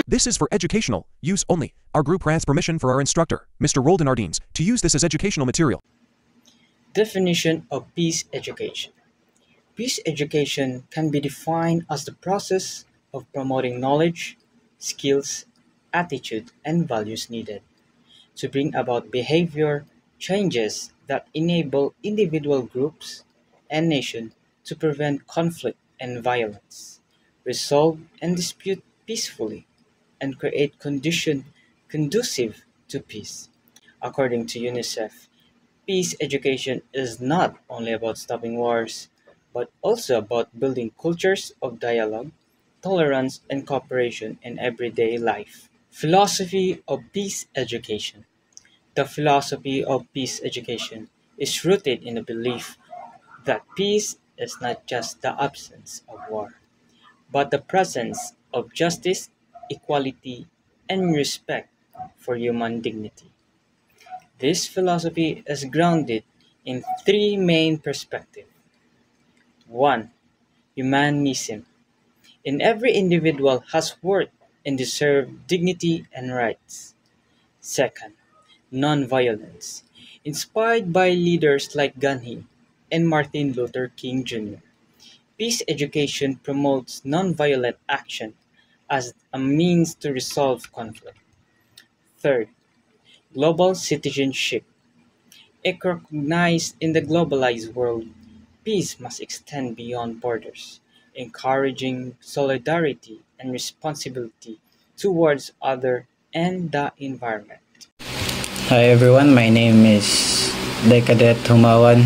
This is for educational use only. Our group grants permission for our instructor, Mr. Roldan Ardines, to use this as educational material. Definition of peace education. Peace education can be defined as the process of promoting knowledge, skills, attitude, and values needed to bring about behavior changes that enable individual groups and nations to prevent conflict and violence, resolve and dispute peacefully, and create conditions conducive to peace. According to UNICEF, peace education is not only about stopping wars, but also about building cultures of dialogue, tolerance, and cooperation in everyday life. Philosophy of peace education. The philosophy of peace education is rooted in the belief that peace is not just the absence of war, but the presence of justice, equality, and respect for human dignity. This philosophy is grounded in three main perspectives. 1. Humanism. In every individual has worth and deserves dignity and rights. Second, nonviolence. Inspired by leaders like Gandhi and Martin Luther King Jr., peace education promotes nonviolent action as a means to resolve conflict. Third, global citizenship. Recognized in the globalized world, peace must extend beyond borders, encouraging solidarity and responsibility towards others and the environment. Hi everyone, my name is Decadet Humawan,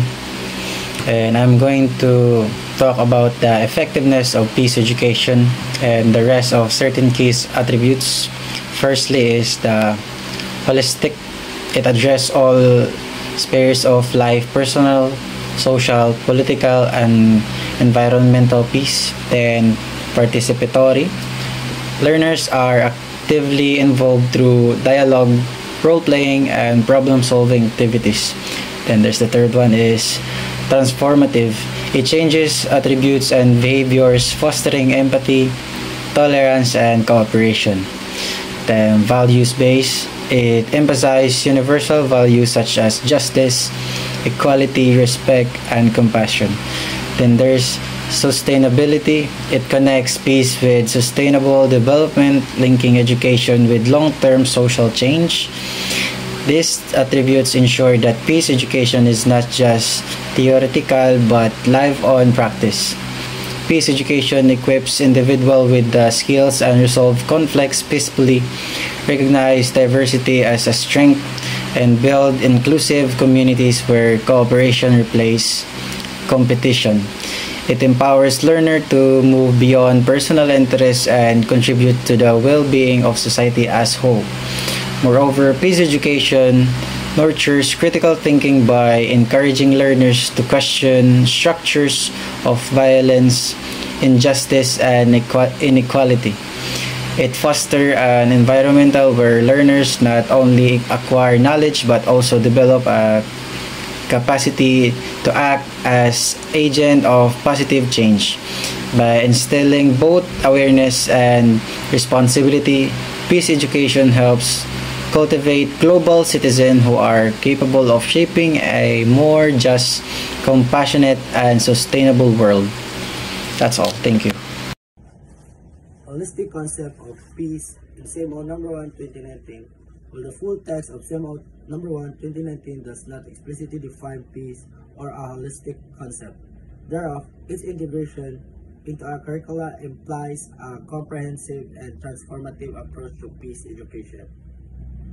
and I'm going to talk about the effectiveness of peace education and the rest of certain key attributes. Firstly is the holistic. It addresses all spheres of life: personal, social, political, and environmental peace. Then participatory. Learners are actively involved through dialogue, role-playing, and problem-solving activities. Then there's the third one is transformative. It changes attributes and behaviors, fostering empathy, tolerance, and cooperation. Then values-based. It emphasizes universal values such as justice, equality, respect, and compassion. Then there's sustainability. It connects peace with sustainable development, linking education with long-term social change. These attributes ensure that peace education is not just theoretical but live-on practice. Peace education equips individuals with the skills and resolve conflicts peacefully, recognize diversity as a strength, and build inclusive communities where cooperation replaces competition. It empowers learners to move beyond personal interests and contribute to the well-being of society as whole. Moreover, peace education nurtures critical thinking by encouraging learners to question structures of violence, injustice, and inequality. It fosters an environment where learners not only acquire knowledge but also develop a capacity to act as agent of positive change. By instilling both awareness and responsibility, peace education helps cultivate global citizens who are capable of shaping a more just, compassionate, and sustainable world. That's all. Thank you. Holistic concept of peace in CMO number 1 2019. While the full text of CMO number 1 2019 does not explicitly define peace or a holistic concept, thereof, its integration into our curricula implies a comprehensive and transformative approach to peace education.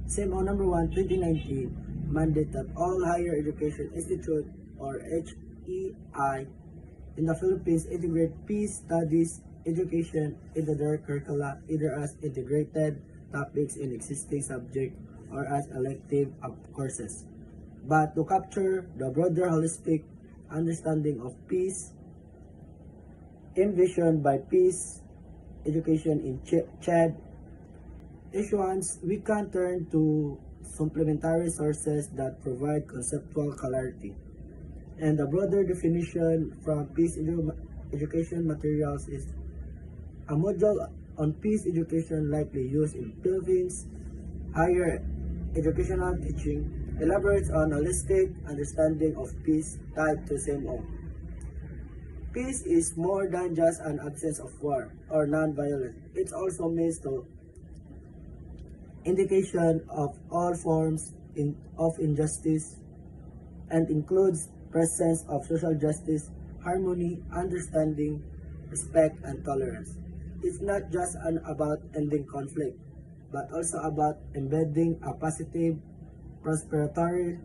CMO number 1 2019 mandate that all higher education institute or HEI in the Philippines integrate peace studies education into their curricula either as integrated topics in existing subject or as elective courses. But to capture the broader holistic understanding of peace envisioned by peace education in Chad issuance, we can turn to supplementary sources that provide conceptual clarity. And the broader definition from peace education materials is A module on peace education likely used in Philippines higher educational teaching elaborates on holistic understanding of peace tied to SEMO. Peace is more than just an absence of war or non-violence. It also means to indication of all forms of injustice and includes presence of social justice, harmony, understanding, respect, and tolerance. It's not just about ending conflict, but also about embedding a positive, prosperatory,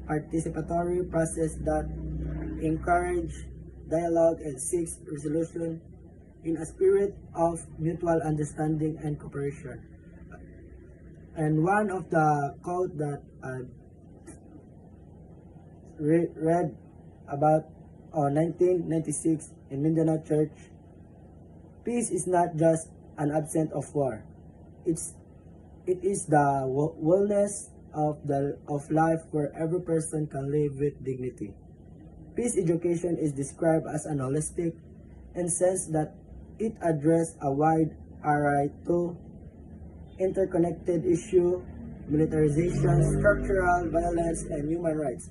participatory process that encourages dialogue and seeks resolution in a spirit of mutual understanding and cooperation. And one of the quote that I read about 1996 in Mindanao Church, peace is not just an absence of war. It is the wellness of life where every person can live with dignity. Peace education is described as an holistic in sense that it addresses a wide array of interconnected issues: militarization, structural violence and human rights,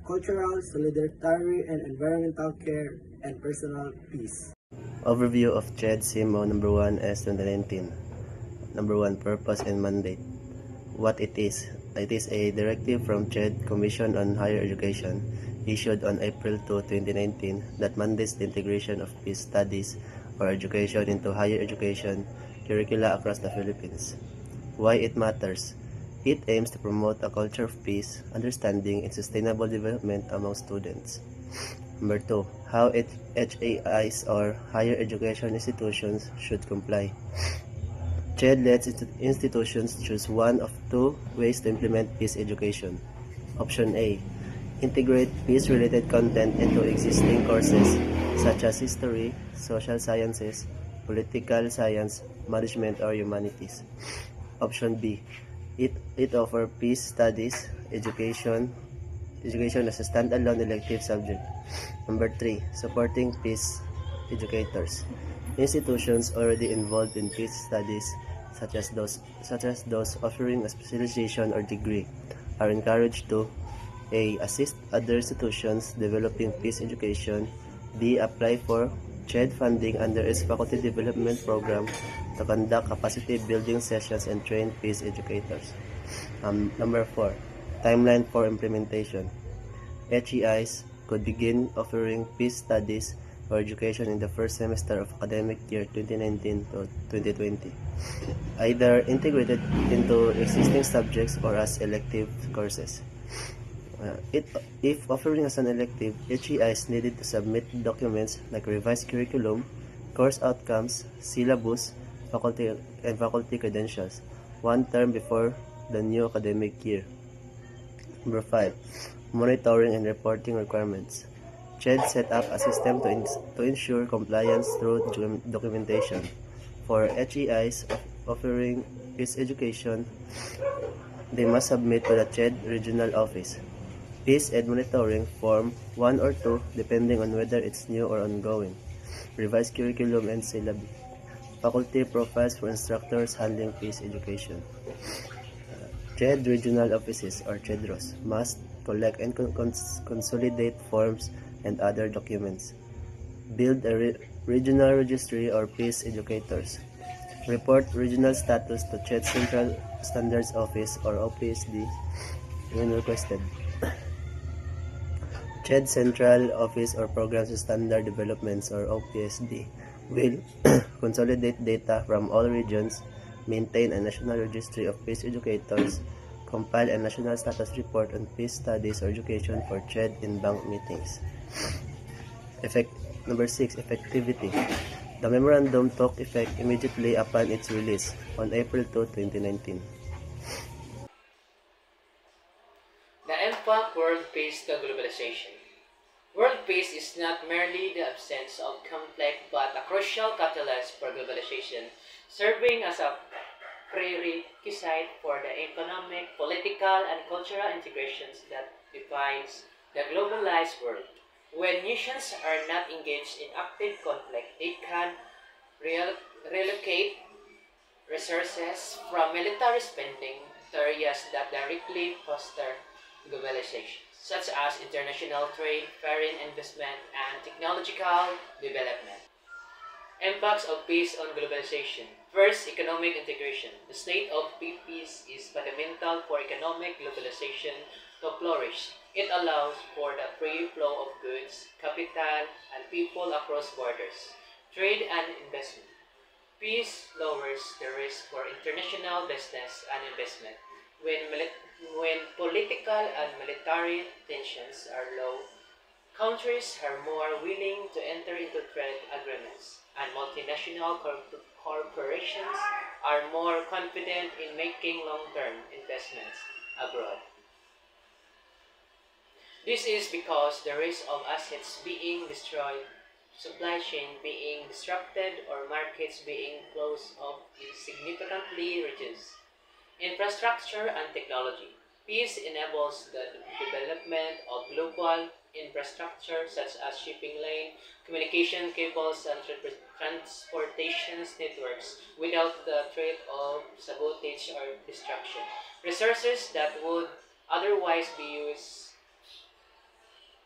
cultural solidarity and environmental care, and personal peace. Overview of CHED SIMO number 1 S 2019. Number 1, purpose and mandate. What it is. It is a directive from CHED Commission on Higher Education issued on April 2, 2019 that mandates the integration of peace studies or education into higher education curricula across the Philippines. Why it matters. It aims to promote a culture of peace, understanding, and sustainable development among students. Number 2. How HAIs or higher education institutions should comply. CHED lets institutions choose one of two ways to implement peace education. Option A. Integrate peace-related content into existing courses such as history, social sciences, political science, management, or humanities. Option B. It offers peace studies education as a standalone elective subject. Number 3. Supporting peace educators. Institutions already involved in peace studies, such as those offering a specialization or degree, are encouraged to A. Assist other institutions developing peace education. B. Apply for CHED funding under its faculty development program to conduct capacity building sessions and train peace educators. Number 4. Timeline for implementation. HEIs could begin offering peace studies or education in the first semester of academic year 2019 to 2020, either integrated into existing subjects or as elective courses. If offering as an elective, HEIs needed to submit documents like revised curriculum, course outcomes, syllabus, faculty credentials, one term before the new academic year. Number 5. Monitoring and reporting requirements. CHED set up a system to ensure compliance through documentation. For HEIs offering peace education, they must submit to the CHED Regional Office Peace Ed Monitoring Form 1 or 2 depending on whether it's new or ongoing, revised curriculum and syllabi, faculty profiles for instructors handling peace education. CHED Regional Offices or CHEDROS must collect and consolidate forms and other documents, build a regional registry or peace educators, report regional status to CHED Central Standards Office or OPSD when requested. CHED Central Office or Programs Standard Developments or OPSD will consolidate data from all regions, maintain a national registry of peace educators, compile a national status report on peace studies or education for CHED in bank meetings. Number 6. Effectivity. The memorandum took effect immediately upon its release on April 2, 2019. The impact world peace to globalization. World peace is not merely the absence of conflict but a crucial catalyst for globalization, serving as a prerequisite for the economic, political, and cultural integrations that defines the globalized world. When nations are not engaged in active conflict, they can relocate resources from military spending to areas that directly foster globalization, such as international trade, foreign investment, and technological development. Impacts of peace on globalization. First, economic integration. The state of peace is fundamental for economic globalization to flourish. It allows for the free flow of goods, capital, and people across borders. Trade and investment. Peace lowers the risk for international business and investment. When political and military tensions are low, countries are more willing to enter into trade agreements, and multinational corporations are more confident in making long-term investments abroad. This is because the risk of assets being destroyed, supply chain being disrupted, or markets being closed off is significantly reduced. Infrastructure and technology. Peace enables the development of global infrastructure such as shipping lane, communication cables, and transportation networks without the threat of sabotage or destruction. Resources that would otherwise be used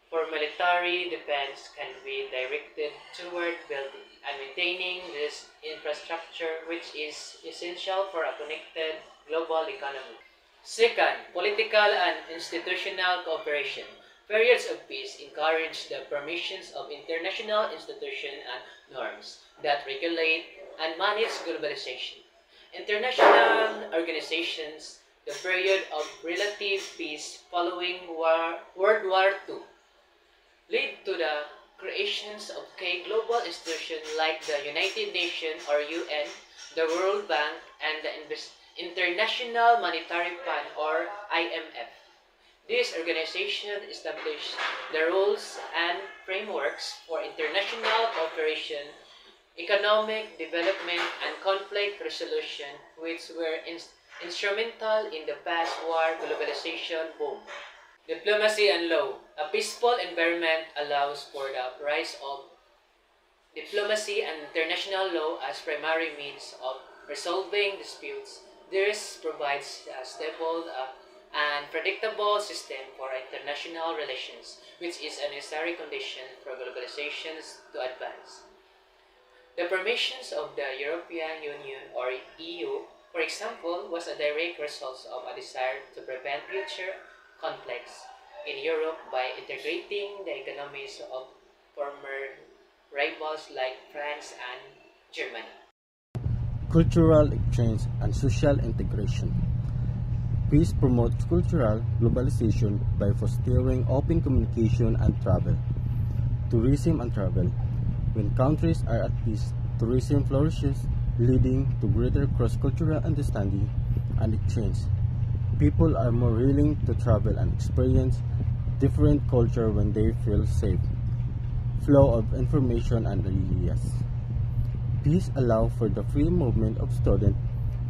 for military defense can be directed toward building and maintaining this infrastructure, which is essential for a connected global economy. Second, political and institutional cooperation. Periods of peace encourage the formations of international institutions and norms that regulate and manage globalization. International organizations, the period of relative peace following World War II, lead to the creations of key global institutions like the United Nations or UN, the World Bank, and the International Monetary Fund or IMF. These organizations establish the rules and frameworks for international cooperation, economic development, and conflict resolution, which were instrumental in the post-war globalization boom. Diplomacy and law. A peaceful environment allows for the rise of diplomacy and international law as primary means of resolving disputes. This provides a stable and predictable system for international relations, which is a necessary condition for globalization to advance. The formations of the European Union or EU, for example, was a direct result of a desire to prevent future conflicts in Europe by integrating the economies of former rivals like France and Germany. Cultural exchange and social integration. Peace promotes cultural globalization by fostering open communication and travel. Tourism and travel. When countries are at peace, tourism flourishes, leading to greater cross-cultural understanding and exchange. People are more willing to travel and experience different culture when they feel safe. Flow of information and ideas. Peace allows for the free movement of students,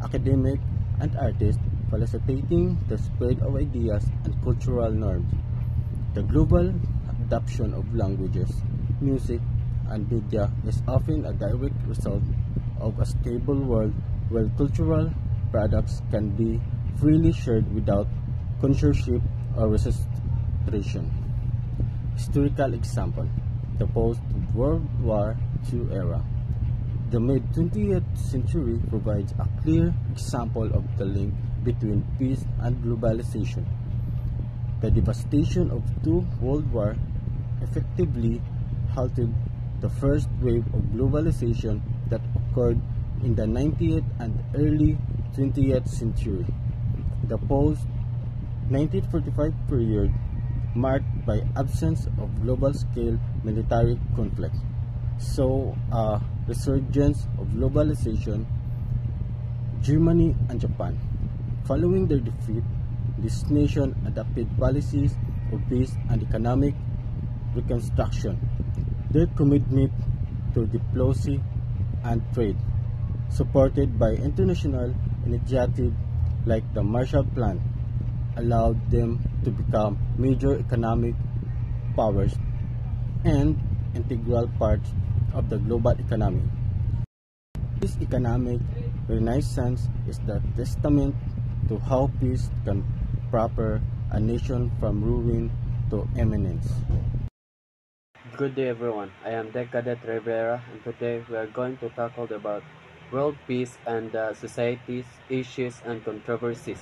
academics, and artists, facilitating the spread of ideas and cultural norms. The global adoption of languages, music, and media is often a direct result of a stable world where cultural products can be freely shared without censorship or restriction. Historical example: the post-World War II era. The mid-20th century provides a clear example of the link between peace and globalization. The devastation of two world wars effectively halted the first wave of globalization that occurred in the 19th and early 20th century. The post-1945 period marked by absence of global-scale military conflict saw a resurgence of globalization. Germany and Japan. Following their defeat, this nation adopted policies of peace and economic reconstruction. Their commitment to diplomacy and trade, supported by international initiatives like the Marshall Plan, allowed them to become major economic powers and integral parts of the global economy. This economic renaissance is the testament to how peace can prepare a nation from ruin to eminence. Good day everyone, I am Decadet Rivera and today we are going to tackle about world peace and society's issues and controversies.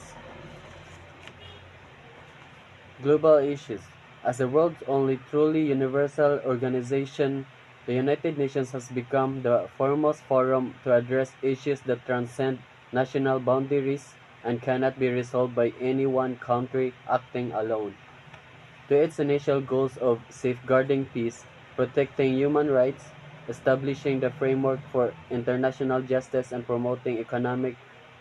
Global issues. As the world's only truly universal organization, the United Nations has become the foremost forum to address issues that transcend national boundaries and cannot be resolved by any one country acting alone. To its initial goals of safeguarding peace, protecting human rights, establishing the framework for international justice, and promoting economic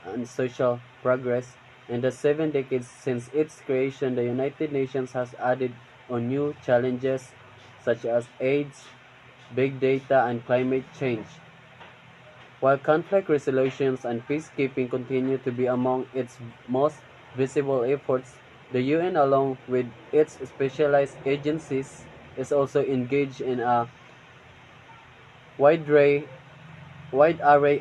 and social progress, in the 7 decades since its creation, the United Nations has added on new challenges such as AIDS, big data, and climate change. While conflict resolutions and peacekeeping continue to be among its most visible efforts, the UN, along with its specialized agencies, is also engaged in a wide array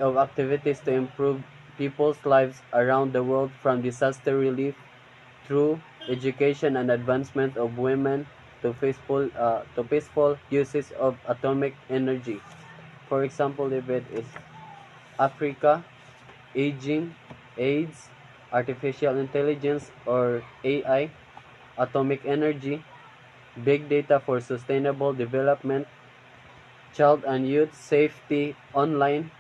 of activities to improve people's lives around the world, from disaster relief through education and advancement of women to peaceful uses of atomic energy. For example, if it is Africa, aging, AIDS, artificial intelligence or AI, atomic energy, big data for sustainable development, child and youth safety online,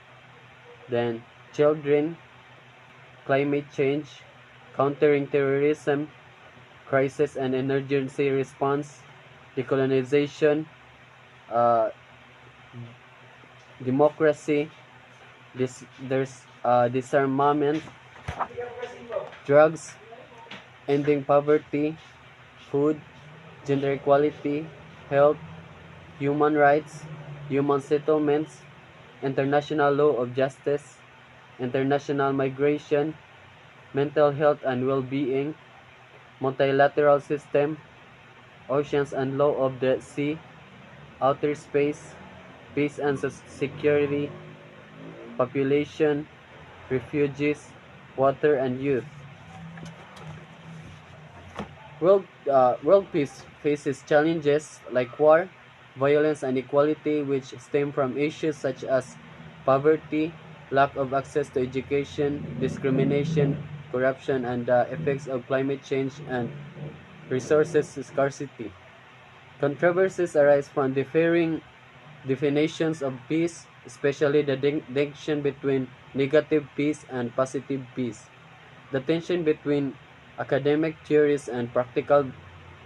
then children, climate change, countering terrorism, crisis and emergency response, decolonization, uh, democracy, disarmament, drugs, ending poverty, food, gender equality, health, human rights, human settlements, international law of justice, international migration, mental health and well-being, multilateral system, oceans and law of the sea, outer space, peace and security, population, refugees, water and youth. World peace faces challenges like war, violence, and inequality, which stem from issues such as poverty, lack of access to education, discrimination, corruption, and the effects of climate change and resources scarcity. Controversies arise from differing definitions of peace, especially the distinction between negative peace and positive peace. The tension between academic theories and practical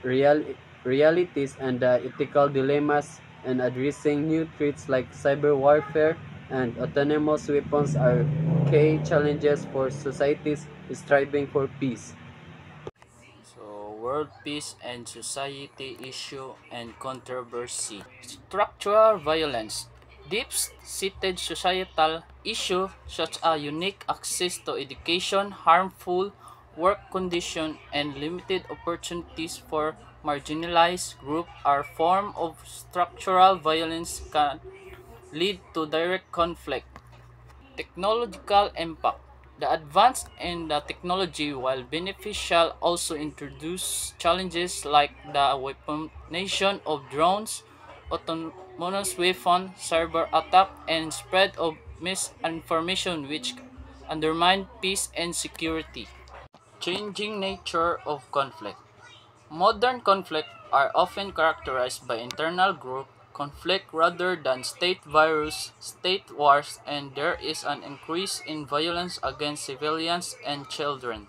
realities, and the ethical dilemmas in addressing new threats like cyber warfare and autonomous weapons are key challenges for societies striving for peace. So, world peace and society issue and controversy. Structural violence. Deep-seated societal issue such as unique access to education, harmful work conditions, and limited opportunities for marginalized groups are forms of structural violence can lead to direct conflict. Technological impact. The advance in the technology, while beneficial, also introduce challenges like the weaponization of drones, autonomous weapons, cyber attack, and spread of misinformation which undermine peace and security. Changing nature of conflict. Modern conflicts are often characterized by internal group conflict rather than state wars, and there is an increase in violence against civilians and children.